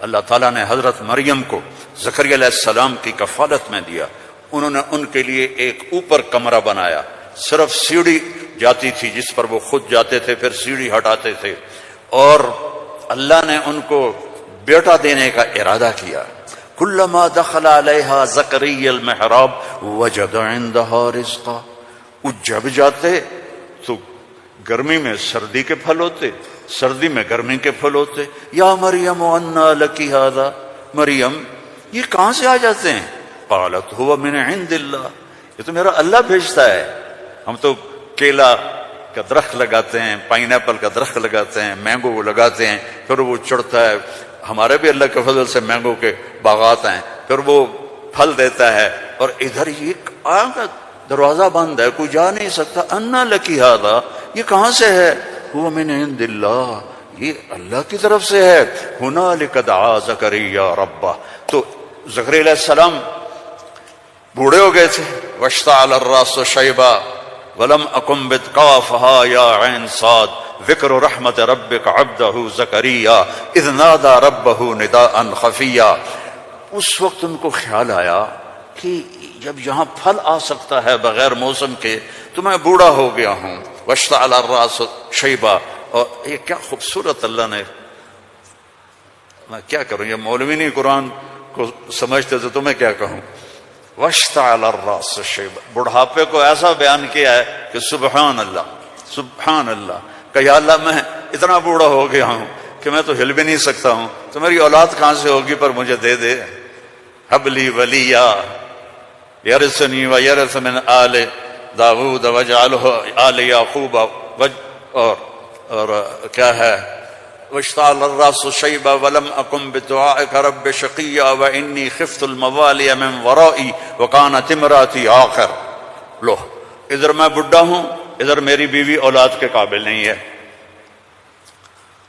اللہ تعالیٰ نے حضرت مریم کو زکریا علیہ السلام کی کفالت میں دیا. انہوں نے ان کے لیے ایک اوپر کمرہ بنایا، صرف سیڑھی جاتی تھی جس پر وہ خود جاتے تھے، پھر سیڑھی ہٹاتے تھے، اور اللہ نے ان کو بیٹا دینے کا ارادہ کیا. کلما دخل علیہا زکریا المحراب وجد عندہا رزقا. وہ جب جاتے تو گرمی میں سردی کے پھل ہوتے، سردی میں گرمی کے پھل ہوتے. یا مریم انا لکی ھذا، مریم یہ کہاں سے آ جاتے ہیں؟ قالت هو من عند اللہ، یہ تو میرا اللہ بھیجتا ہے. ہم تو کیلا کا درخت لگاتے ہیں، پائن ایپل کا درخت لگاتے ہیں، مینگو لگاتے ہیں، پھر وہ چڑھتا ہے. ہمارے بھی اللہ کے فضل سے مینگو کے باغات ہیں، پھر وہ پھل دیتا ہے. اور ادھر یہ دروازہ بند ہے، کوئی جا نہیں سکتا. انا لکی ھذا، یہ کہاں سے ہے؟ هو من عند اللہ، یہ اللہ کی طرف سے ہے. ہنالک دعا زکریا ربہ. تو زکریا علیہ السلام بوڑھے ہو گئے تھے. واشتعل الراس شیبا ولم اکن بتقافها یا عین صاد ذکر رحمت ربک عبدہ زکریا اذ نادى ربہ نداء خفیا. اس وقت ان کو خیال آیا کہ جب یہاں پھل آ سکتا ہے بغیر موسم کے تو میں بوڑھا ہو گیا ہوں. واشتعل الراس شیبا. اور یہ کیا خوبصورت اللہ نے، میں کیا کروں، یہ مولوی نہیں قرآن کو سمجھتے تو تمہیں کیا کہوں. واشتعل الراس شیبا، بڑھاپے کو ایسا بیان کیا ہے کہ سبحان اللہ سبحان اللہ، کہ یا اللہ میں اتنا بوڑھا ہو گیا ہوں کہ میں تو ہل بھی نہیں سکتا ہوں، تو میری اولاد کہاں سے ہوگی، پر مجھے دے دے. حب لی ولیا یرثنی ویرث من آل داود واجعلہ آل یعقوب. اور کیا ہے، واشتعل الراس شیبا ولم اکن بدعائک رب شقیا وانی خفت الموالی من ورائی وکانت امراتی آخر. لو ادھر میں بڈھا ہوں، ادھر میری بیوی اولاد کے قابل نہیں ہے.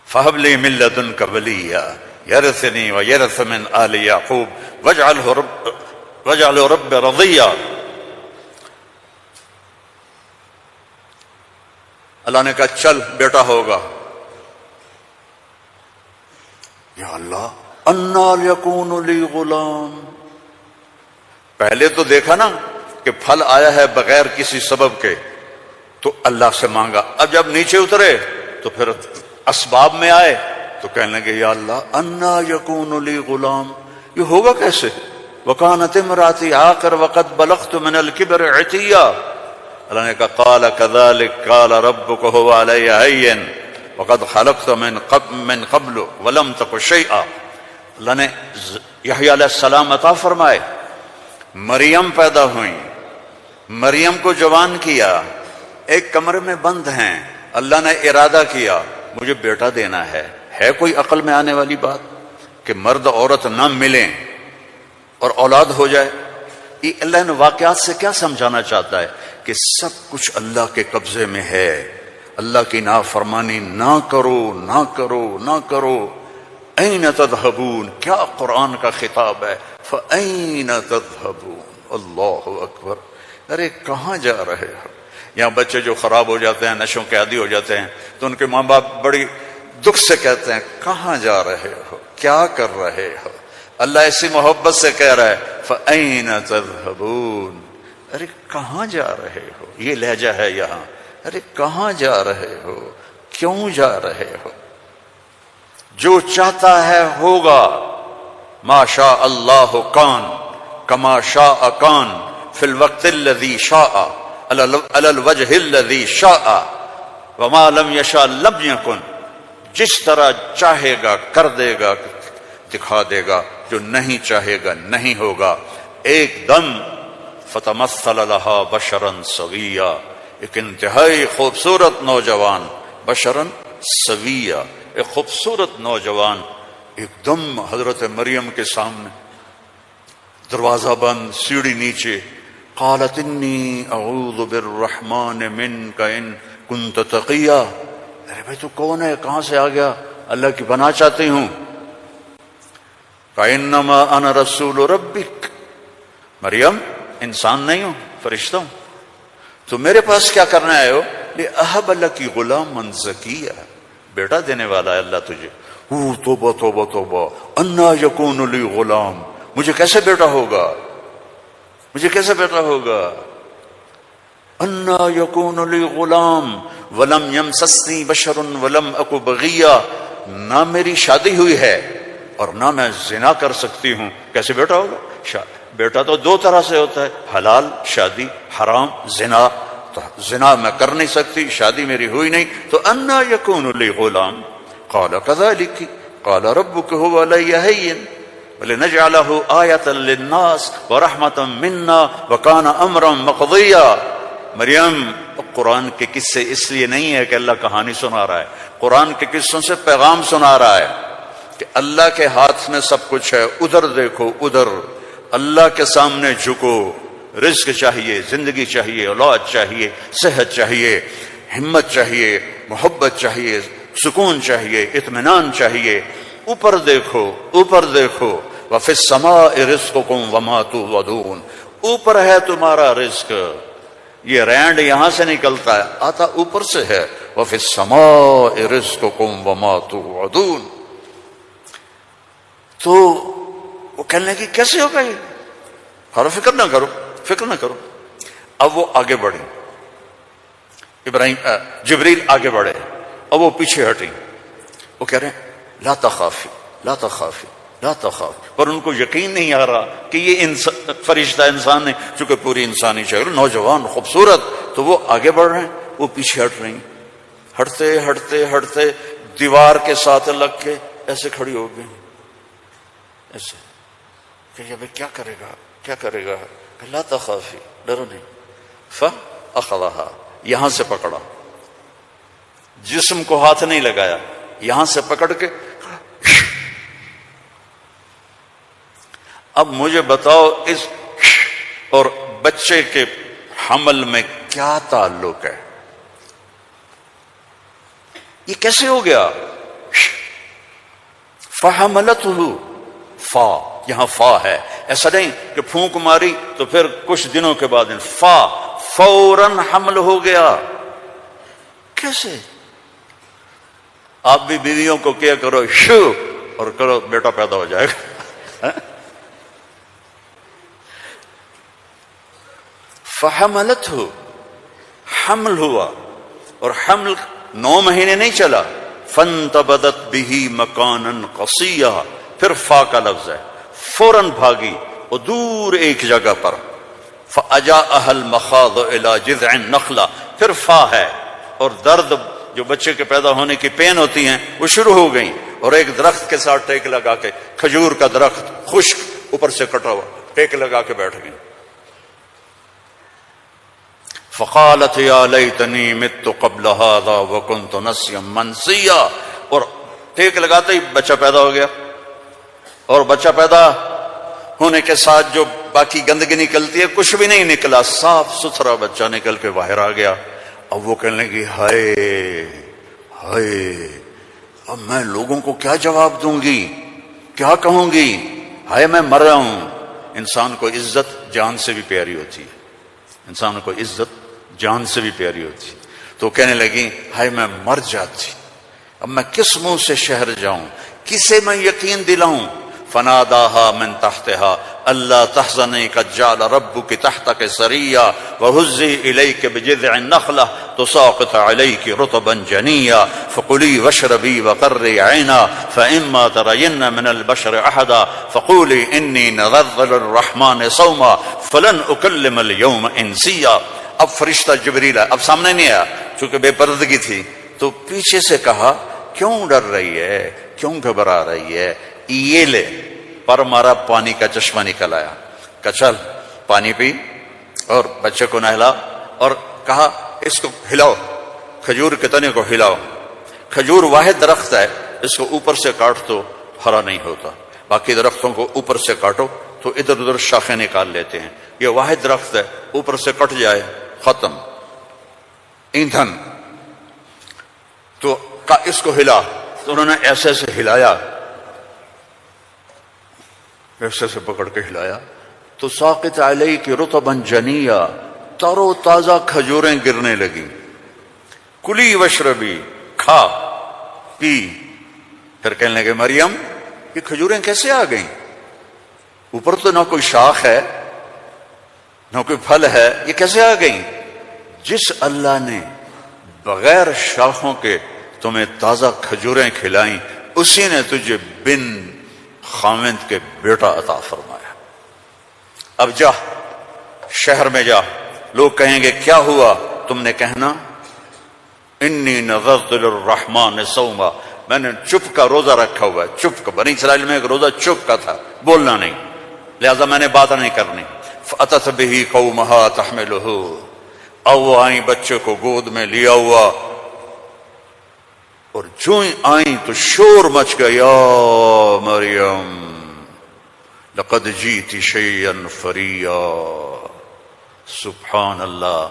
فہب لی من لدنک ولیا یرثنی ویرث من آل یعقوب واجعلہ رب رضیا. اللہ نے کہا چل بیٹا ہوگا. یا اللہ انا یکون لی غلام. پہلے تو دیکھا نا کہ پھل آیا ہے بغیر کسی سبب کے، تو اللہ سے مانگا. اب جب نیچے اترے تو پھر اسباب میں آئے تو کہنے لگے یا اللہ انا یکون لی غلام، یہ ہوگا کیسے؟ وکانت امراتی عاقر وقد بلغت من الکبر عتیا. اللہ نے کہا قال کذلک قال ربک هو علی هین وقد خلقت من قبل ولم تک شیئا. اللہ نے یحییٰ علیہ السلام عطا فرمائے، مریم پیدا ہوئیں، مریم کو جوان کیا، ایک کمرے میں بند ہیں. اللہ نے ارادہ کیا مجھے بیٹا دینا ہے کوئی عقل میں آنے والی بات کہ مرد عورت نہ ملیں اور اولاد ہو جائے؟ یہ اللہ نے واقعات سے کیا سمجھانا چاہتا ہے کہ سب کچھ اللہ کے قبضے میں ہے. اللہ کی نافرمانی نہ کرو نہ کرو نہ کرو. این تذہبون، کیا قرآن کا خطاب ہے. فأین تذہبون، اللہ اکبر. ارے کہاں جا رہے ہو؟ یہاں بچے جو خراب ہو جاتے ہیں، نشوں کے عادی ہو جاتے ہیں، تو ان کے ماں باپ بڑی دکھ سے کہتے ہیں کہاں جا رہے ہو، کیا کر رہے ہو. اللہ ایسی محبت سے کہہ رہا ہے فأین تذہبون. ارے کہاں جا رہے ہو، یہ لہجہ ہے یہاں. ارے کہاں جا رہے ہو، کیوں جا رہے ہو؟ جو چاہتا ہے ہوگا. ما شاء اللہ کان کما شاء کان فی الوقت الذی شاء علی الوجہ الذی شاء وما لم یشاء لم یکن. جس طرح چاہے گا کر دے گا، دکھا دے گا، جو نہیں چاہے گا نہیں ہوگا. ایک دم فتمثل لہا بشرا سویا، ایک انتہائی خوبصورت نوجوان، بشرن سویا، ایک خوبصورت نوجوان ایک دم حضرت مریم کے سامنے. دروازہ بند، سیڑھی نیچے. قالت انی اعوذ بالرحمن منک ان کنت تقیا. ارے بھائی تو کون ہے، کہاں سے آ گیا؟ اللہ کی پناہ چاہتی ہوں. انما انا رسول ربک. مریم انسان نہیں ہوں، فرشتہ ہوں. تو میرے پاس کیا کرنا آئے ہو؟ لِأَهَبَ لَكِ غُلَامًا زَكِيًّا، بیٹا دینے والا ہے اللہ تجھے. توبہ توبہ توبہ، انا یکون لی غلام، مجھے کیسے بیٹا ہوگا، مجھے کیسے بیٹا ہوگا، انا یکون لی غلام ولم یمسسنی بشر ولم اک بغیا، نہ میری شادی ہوئی ہے اور نہ میں زنا کر سکتی ہوں، کیسے بیٹا ہوگا؟ بیٹا تو دو طرح سے ہوتا ہے، حلال شادی، حرام زنا، تو زنا میں کر نہیں سکتی، شادی میری ہوئی نہیں، تو انا یکون لی غلام، قال کذالک قال ربک هو علی هین ولنجعله آیۃ للناس ورحمۃ منا وکان امرا مقضیا۔ مریم، قرآن کے قصے اس لیے نہیں ہے کہ اللہ کہانی سنا رہا ہے، قرآن کے قصوں سے پیغام سنا رہا ہے کہ اللہ کے ہاتھ میں سب کچھ ہے، ادھر دیکھو ادھر، اللہ کے سامنے جھکو، رزق چاہیے، زندگی چاہیے، اولاد چاہیے، صحت چاہیے، ہمت چاہیے، محبت چاہیے، سکون چاہیے، اطمینان چاہیے، اوپر دیکھو، اوپر دیکھو، وفی السماء رزقکم وما توعدون، اوپر ہے تمہارا رزق، یہ رینڈ یہاں سے نکلتا ہے، آتا اوپر سے ہے، وفی السماء رزقکم وما توعدون۔ تو وہ کہنے لگی کیسے ہوگا یہ؟ اور فکر نہ کرو، فکر نہ کرو۔ اب وہ آگے بڑھے، جبریل آگے بڑھے، اب وہ پیچھے ہٹی، وہ کہہ رہے ہیں لا تخافی لا تخافی لا تخافی، پر ان کو یقین نہیں آ رہا کہ یہ فرشتہ انسان ہے، چونکہ پوری انسانی شکل، نوجوان خوبصورت، تو وہ آگے بڑھ رہے ہیں، وہ پیچھے ہٹ رہی، ہٹتے ہٹتے ہٹتے دیوار کے ساتھ لگ کے ایسے کھڑی ہو گئی، ایسے کہ یہ بھائی کیا کرے گا، کیا کرے گا؟ لا تخافی، ڈرو نہیں، فاخذها، یہاں سے پکڑا، جسم کو ہاتھ نہیں لگایا، یہاں سے پکڑ کے، اب مجھے بتاؤ اس اور بچے کے حمل میں کیا تعلق ہے؟ یہ کیسے ہو گیا؟ فحملته، فا، یہاں فا ہے، ایسا نہیں کہ پھونک ماری تو پھر کچھ دنوں کے بعد فا، فوراً حمل ہو گیا۔ کیسے؟ آپ بھی بیویوں کو کیا کرو شو اور کرو بیٹا پیدا ہو جائے گا۔ فحملته، حمل ہوا، اور حمل 9 مہینے نہیں چلا، فانتبذت به مکانا قصیا، پھر فا کا لفظ ہے، فوراً بھاگی وہ دور ایک جگہ پر، فاجاءها المخاض الى جذع النخلہ، پھر فا ہے، اور درد جو بچے کے پیدا ہونے کی پین ہوتی ہیں وہ شروع ہو گئیں، اور ایک درخت کے ساتھ ٹیک لگا کے، کھجور کا درخت خشک اوپر سے کٹا ہوا، ٹیک لگا کے بیٹھ گئیں۔ فقالت یا لیتنی مت قبل هذا وکنت نسیا منسیا، اور ٹیک لگاتے ہی بچہ پیدا ہو گیا، اور بچہ پیدا ہونے کے ساتھ جو باقی گندگی نکلتی ہے کچھ بھی نہیں نکلا، صاف ستھرا بچہ نکل کے باہر آ گیا۔ اب وہ کہنے لگی ہائے ہائے، اب میں لوگوں کو کیا جواب دوں گی، کیا کہوں گی، ہائے میں مر رہا ہوں۔ انسان کو عزت جان سے بھی پیاری ہوتی ہے، انسان کو عزت جان سے بھی پیاری ہوتی ہے، تو کہنے لگی ہائے میں مر جاتی، اب میں کس منہ سے شہر جاؤں، کسے میں یقین دلاؤں؟ فناداها من تحتها الا تحزني قد جعل ربك تحتك سريا وهزي اليك بجذع النخله تساقط عليك رطبا جنيا فكلي واشربي وقري عينا فاما ترين من البشر احدا فقولي اني نذرت للرحمن صوما فلن اكلم اليوم انسيا۔ اب فرشتہ جبریل اب سامنے نہیں آیا، چونکہ بے پردگی تھی، تو پیچھے سے کہا کیوں ڈر رہی ہے، کیوں گھبرا رہی ہے، یہ لے، پر مارا، پانی کا چشمہ نکل آیا، کہ چل پانی پی اور بچے کو نہلا، اور کہا اس کو ہلاؤ، کھجور کے تنے کو ہلاؤ، کھجور واحد درخت ہے، اس کو اوپر سے کاٹ تو ہرا نہیں ہوتا، باقی درختوں کو اوپر سے کاٹو تو ادھر ادھر شاخیں نکال لیتے ہیں، یہ واحد درخت ہے، اوپر سے کٹ جائے ختم، ایندھن، تو اس کو ہلا، تو انہوں نے ایسے ایسے ہلایا، ایسے سے پکڑ کے ہلایا، تو ساقط علیک رطبا جنیا، تر و تازہ کھجوریں گرنے لگی، کلی وشربی، کھا پی، پھر کہنے لگے مریم یہ کھجوریں کیسے آ گئیں؟ اوپر تو نہ کوئی شاخ ہے نہ کوئی پھل ہے، یہ کیسے آ گئیں؟ جس اللہ نے بغیر شاخوں کے تمہیں تازہ کھجوریں کھلائیں، اسی نے تجھے بن خاوند کے بیٹا عطا فرمایا۔ اب جا شہر میں جا، لوگ کہیں گے کیا ہوا؟ تم نے کہنا انی نذرت للرحمن صوما، میں نے چپ کا روزہ رکھا ہوا ہے۔ چپ کا، بنی اسرائیل میں ایک روزہ چپ کا تھا، بولنا نہیں، لہذا میں نے بات نہیں کرنی۔ فأتت به قومها تحملہ، اب وہ آئیں بچے کو گود میں لیا ہوا، اور جو ہی آئیں تو شور مچ گیا، یا مریم لقد جیت شیئا فریا۔ سبحان اللہ۔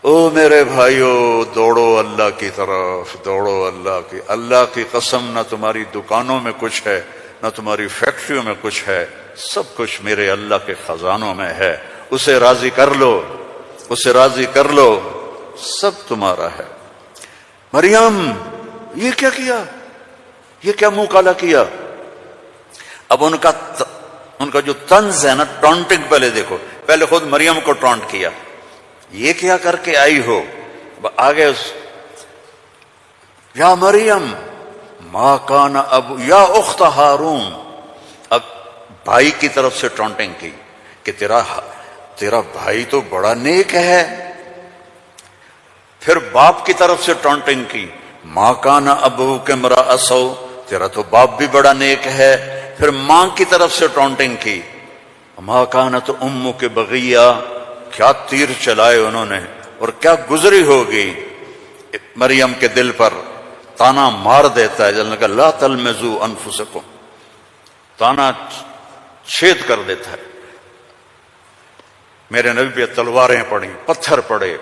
او میرے بھائیو، دوڑو اللہ کی طرف، دوڑو اللہ کی۔ اللہ کی قسم، نہ تمہاری دکانوں میں کچھ ہے، نہ تمہاری فیکٹریوں میں کچھ ہے، سب کچھ میرے اللہ کے خزانوں میں ہے۔ اسے راضی کر لو، اسے راضی کر لو، سب تمہارا ہے۔ مریم یہ کیا کیا؟ یہ کیا منہ کالا کیا؟ اب ان کا جو طنز ہے نا، ٹونٹنگ، پہلے دیکھو، پہلے خود مریم کو ٹونٹ کیا، یہ کیا کر کے آئی ہو؟ آگے یا مریم ما کان ابو، یا اخت ہارون، اب بھائی کی طرف سے ٹونٹنگ کی کہ تیرا بھائی تو بڑا نیک ہے۔ پھر باپ کی طرف سے ٹونٹنگ کی، ماں کان ابوک امرأ سوء، تیرا تو باپ بھی بڑا نیک ہے۔ پھر ماں کی طرف سے ٹونٹنگ کی، ماں کانت امک بغیہ، کیا تیر چلائے انہوں نے، اور کیا گزری ہوگی مریم کے دل پر، تانا مار دیتا ہے، جلنے کا لا تلمزوا انفسکم، تانا چھید کر دیتا ہے۔ میرے نبی پہ تلواریں پڑی، پتھر پڑے،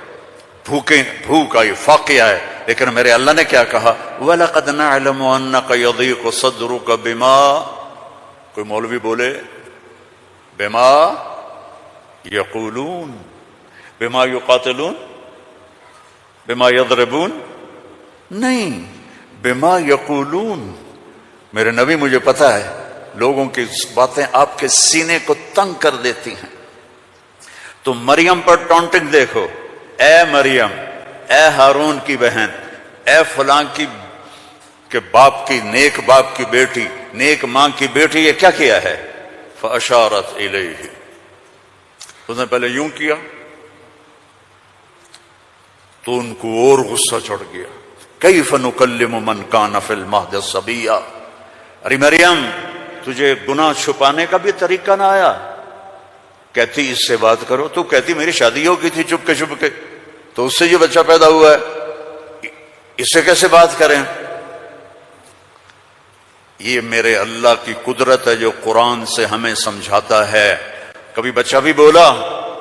بھوک آئی، فاقیہ ہے، لیکن میرے اللہ نے کیا کہا؟ وَلَقَدْ نَعْلَمُ أَنَّكَ يَضِيقُ صَدْرُكَ بِمَا، کوئی مولوی بولے بِمَا يَقُولُونَ، بِمَا يُقَاتِلُونَ، بِمَا يَضْرِبُونَ، نہیں، بِمَا يَقُولُونَ۔ میرے نبی مجھے پتا ہے لوگوں کی باتیں آپ کے سینے کو تنگ کر دیتی ہیں۔ تو مریم پر ٹونٹنگ دیکھو، اے مریم، اے ہارون کی بہن، اے فلاں کی کہ باپ کی، نیک باپ کی بیٹی، نیک ماں کی بیٹی، یہ کیا کیا ہے؟ فَأَشَارَتْ إِلَيْهِ، اس نے پہلے یوں کیا تو ان کو اور غصہ چڑھ گیا۔ کیف نکلم من کان فی المہد صبیا، ارے مریم تجھے گناہ چھپانے کا بھی طریقہ نہ آیا؟ کہتی اس سے بات کرو، تو کہتی میری شادی ہو گئی تھی چپ کے، تو اس سے یہ بچہ پیدا ہوا ہے، اس سے کیسے بات کریں؟ یہ میرے اللہ کی قدرت ہے جو قرآن سے ہمیں سمجھاتا ہے۔ کبھی بچہ بھی بولا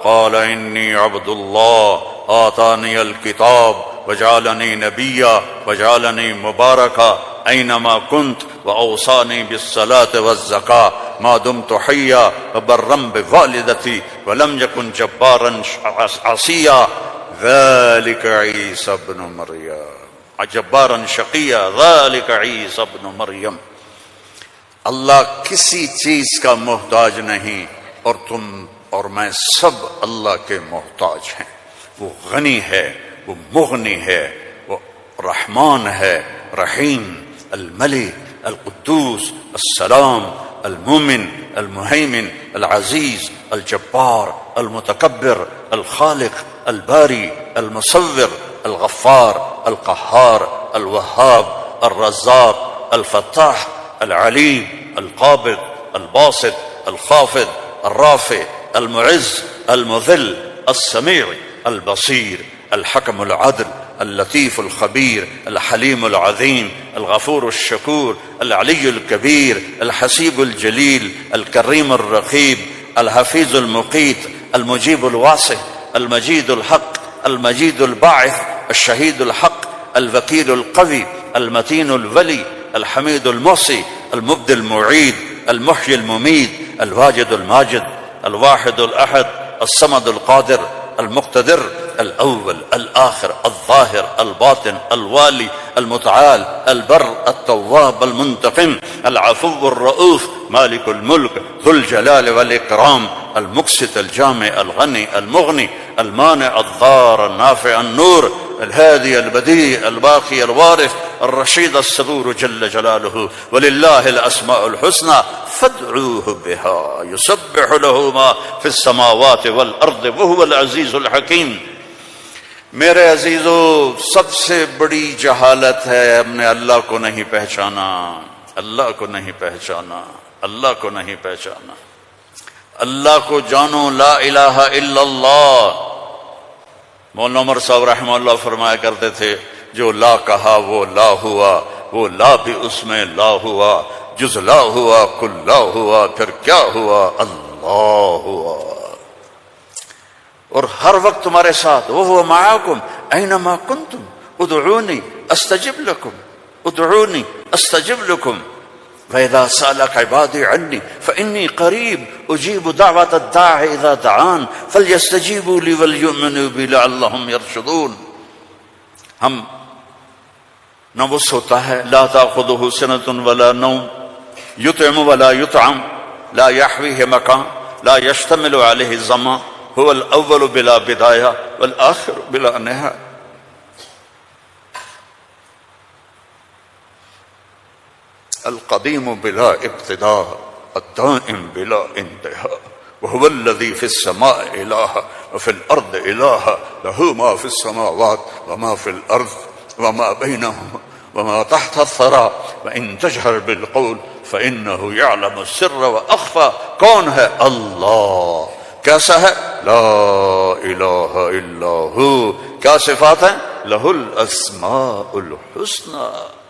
قال انی عبد اللہ آتانی الکتاب وجعلنی نبیا وجعلنی مبارکا اینما کنت واوصانی بالصلاة والزکاة ما دمت حیا وبرا بوالدتی ولم یکن جبارا عصیا ذلك عیسی ابن مریم جبارا شقیا ذلك عیسی ابن مریم۔ اللہ کسی چیز کا محتاج نہیں، اور تم اور میں سب اللہ کے محتاج ہیں۔ وہ غنی ہے، وہ مغنی ہے، وہ رحمان ہے، رحیم، الملک، القدوس، السلام، المومن، المہیمن، العزیز، الجبار، المتکبر، الخالق، الباری، المصور، الغفار، القہار، الوہاب، الرزاق، الفتاح، العلیم، القابض، الباسط، الخافض، الرافع، المعز، المذل، السمیع، البصیر، الحکم العدل، اللطیف الخبیر، الحلیم العظیم، الغفور الشکور، العلی الکبیر، الحسیب الجلیل، الکریم الرقیب، الحفیظ المقیت، المجیب الواسع، المجید الحق، المجید الباعث، الشہید الحق، الوکیل القوی، المتین الولی، الحمید المحصی، المبدی المعید، المحیی الممید، الواجد الماجد، الواحد الاحد، الصمد القادر، المقتدر، الأول الآخر الظاهر الباطن الوالي المتعال البر التواب المنتقم العفو الرؤوف مالك الملك ذو الجلال والإكرام المقسط الجامع الغني المغني المانع الضار النافع النور الهادي البديع الباقي الوارث الرشيد الصبور جل جلاله ولله الأسماء الحسنى فادعوه بها يسبح له ما في السماوات والأرض وهو العزيز الحكيم۔ میرے عزیزو، سب سے بڑی جہالت ہے ہم نے اللہ کو نہیں پہچانا، اللہ کو نہیں پہچانا، اللہ کو نہیں پہچانا۔ اللہ کو جانو، لا الہ الا اللہ۔ مولانا عمر صاحب رحمہ اللہ فرمایا کرتے تھے جو لا کہا وہ لا ہوا، وہ لا بھی اس میں لا ہوا، جز لا ہوا کل لا ہوا، پھر کیا ہوا؟ اللہ ہوا۔ اور ہر وقت تمہارے ساتھ، وَهُوَ مَعَكُمْ أَيْنَمَا كُنْتُمْ ادْعُونِي أَسْتَجِبْ لَكُمْ ادْعُونِي أَسْتَجِبْ لَكُمْ وَإِذَا سَأَلَكَ عِبَادِي عَنِّي فَإِنِّي قَرِيبٌ أُجِيبُ دَعْوَةَ الدَّاعِ إِذَا دَعَانِ فَلْيَسْتَجِيبُوا لِي وَلْيُؤْمِنُوا بِي لَعَلَّهُمْ يَرْشُدُونَ۔ ہم نہ وہ سوتا ہے، لا تأخذه سنة ولا نوم، يطعم ولا يطعم، لا يحويه مكان، لا يشتمل عليه الزمان، هو الأول بلا بداية والآخر بلا نهاية۔ القديم بلا ابتداء الدائم بلا انتهاء وهو الذي في السماء إله وفي الأرض إله له ما في السماوات وما في الأرض وما بينهما وما تحت الثرى وإن تجهر بالقول فإنه يعلم السر وأخفى۔ کون ہے؟ اللہ۔ کیسا ہے؟ لا الہ الا ہو۔ کیا صفات ہیں؟ لہ الاسماء الحسنى۔